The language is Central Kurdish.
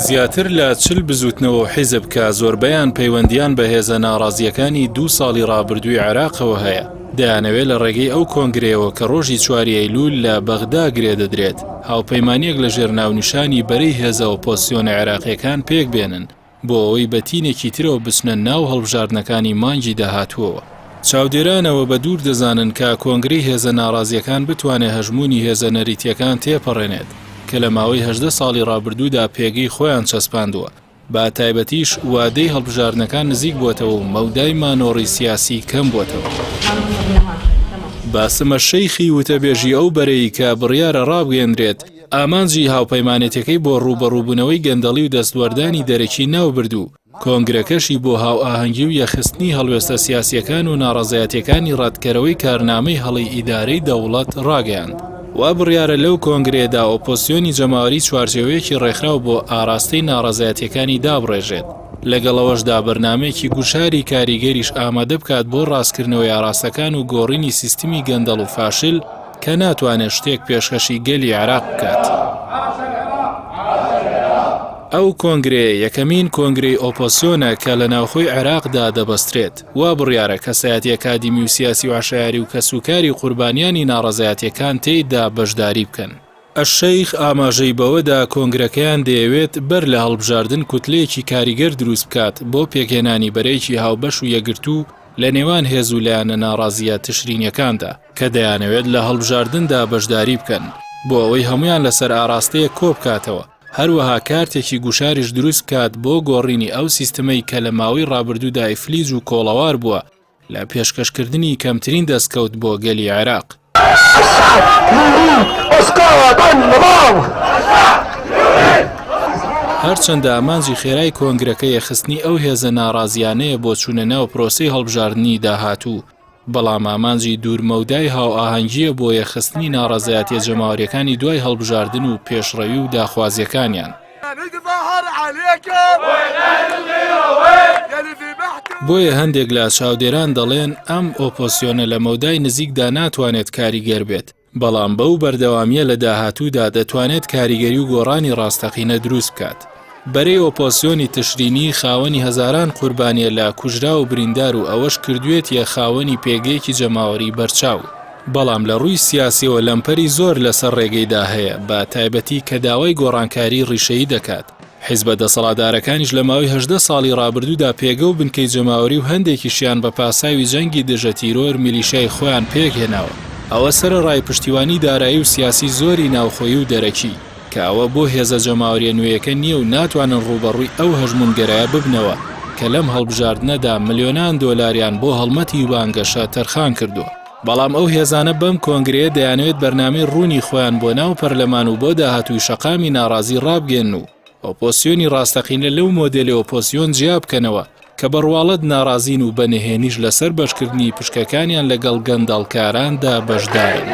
زیاتر لە 40 بزوتنەوە حیزب کە زۆربەیان پەیوەندیان بە هێزە ناڕازیەکانی 2 ساڵی ڕابردووی عێراقەوە هەیە دەیانەوێت لە ڕێگەی ئەو کۆنگرەیەوە کە ڕۆژی 4 ئەیلول لە بەغدا گرێدەدرێت هاوپەیمانیەک لە ژێرناونیشانی بەرەی هێزە ئۆپۆزسیۆنە عێراقیەکان پێک بێنن بۆ ئەوەی بەتینێکی ترەوە بچنە ناو هەڵبژاردنەکانی مانگی داهاتووەوە. چاودێرانەوە بە دوور دەزانن کە کۆنگرەی هێزە ناڕازیەکان بتوانێت هەژموونی هێزە نەریتیەکان تێپەڕێنێت کە لە ماوەی 18 ساڵی ڕابردوودا پێگەی خۆیان چەسپاندووە. با تایبەتیش وادەی هەڵبژاردنەکان نزیک بووەتەوە و مەودای مانۆڕی سیاسی کەم بووەتەوە. باسمە شەیخی وتەبێژی ئەو بەرەی کە بڕیارە ڕابگەێنرێت ئامانجی هاوپەیمانێتەکەی بۆ ڕوبەڕووبوونەوەی گەندەڵی و دەستوەردانی دەرەکی ناو بردوو. کۆنگرەکەشی بۆ هاو ئاهەنگی و یەخستنی هەڵوێستە سیاسیەکان و ناڕەزایەتیەکانی ڕەتکەرەوەی کارنامەی هەڵی ئیدارەی دەوڵەت ڕاگەیاند. وا بڕیارە لەو کۆنگرێدا ئۆپۆزسیۆنی جەماوەری چوارچێوەیەکی ڕێکخراو بۆ ئاراستەی ناڕەزایەتیەکانی دابڕێژێت. لەگەڵەوەشدا بەرنامەیەکی گوشاری کاریگەریش ئامادە بکات بۆ ڕاستکردنەوەی ئاراستەکان و گۆڕینی سیستمی گەندەڵ و فاشل کە ناتوانێت شتێک پێشکەشی گەلی عێراق بکات. ئەو کۆنگرێ یەکەمین کۆنگرەی ئۆپۆزسیۆنە کە لە ناوخۆی عێراقدا دەبەسترێت. وا بڕیارە کەسایەتی ئەکادیمی و سیاسی و عەشایری و کەسوکاری قوربانیانی ناڕەزایەتیەکان تێیدا بەشداری بکەن. ئەشەیخ ئاماژەی بەوەدا کۆنگرەکەیان دەیەوێت بەر لە هەڵبژاردن کوتلەیەکی کاریگەر دروست بکات بۆ پێکهێنانی بەرەیەکی هاوبەش و یەکگرتوو لە نێوان هێز و لایەنە ناڕازیە تشرینیەکاندا کە دەیانەوێت لە هەڵبژاردندا بەشداری بکەن بۆ ئەوەی هەمویان لەسەر ئاراستەیە کۆ بکاتەوە. هەروەها کارتێکی گوشاریش دروست بکات بۆ گۆڕینی ئەو سیستەمەی کە لە ماوەی ڕابردوودا ئیفلیج و کۆڵەوار بووە لە پێشکەشکردنی کەمترین دەستکەوت بۆ گەلی عێراق. هەرچەندە ئامانجی خێرای کۆنگرەکە یەخستنی ئەو هێزە ناڕازیانەیە بۆ چوونە ناو پرۆسەی هەڵبژاردننی داهاتوو، بەڵام ئامانجی دوورمەودای هاو ئاهەنگیە بۆ یەخستنی ناڕەزایەتیە جەماوەریەکانی دوای هەڵبژاردن و پێشڕەوی و داخوازیەکانیان. بۆیە هەندێک لە چاودێران دەڵێن ئەم ئۆپۆزسیۆنە لە مەودای نزیکدا ناتوانێت کاریگەر بێت، بەڵام بەو بەردەوامیە لە داهاتوودا دەتوانێت کاریگەری و گۆڕانی ڕاستەقینە دروست بکات. بەرەی ئۆپۆزسیۆنی تشرینی خاوەنی هەزاران قوربانیە لە کوژرا و بریندار و ئەوەش کردوێت یە خاوەنی پێگەیەکی جەماوەری بەرچاو. بەڵام لە ڕووی سیاسیەوە لەمپەری زۆر لەسەر ڕێگەیدا هەیە بە تایبەتی کە داوای گۆڕانکاری ڕیشەیی دەکات. حیزبە دەسەڵاتدارەکانیش لە ماوەی 18 ساڵی ڕابردوودا پێگە و بنکەی جەماوەری و هەندێکیشیان بە پاساوی جەنگی دژە تیرۆر میلیشای خۆیان پێکهێناوە. ئەوە سەرەڕای پشتیوانی دارایی و سیاسی زۆری ناوخۆیی و دەرەکی کە ئەوە بۆ هێزە جەماوەریە نوێیەکە نییە و ناتوانن ڕوبەڕووی ئەو هەژمونگەرایە ببنەوە کە لەم هەڵبژاردنەدا ملیۆنان دۆلاریان بۆ هەڵمەتی بانگەشە تەرخان کردووە. بەڵام ئەو هێزانە بەم کۆنگرەیە دەیانوێت بەرنامەی ڕوونی خۆیان بۆ ناو پەرلەمان و بۆ داهاتووی شەقامی ناڕازی ڕابگەن و ئۆپۆزسیۆنی ڕاستەقینە لەو مۆدێلی ئۆپۆزسیۆن جیا بکەنەوە کە بەڕواڵەت ناڕازین و بەنهێنیش لەسەر بەشکردنی پشکەکانیان لەگەڵ گەندەڵکاراندا بەشدارن.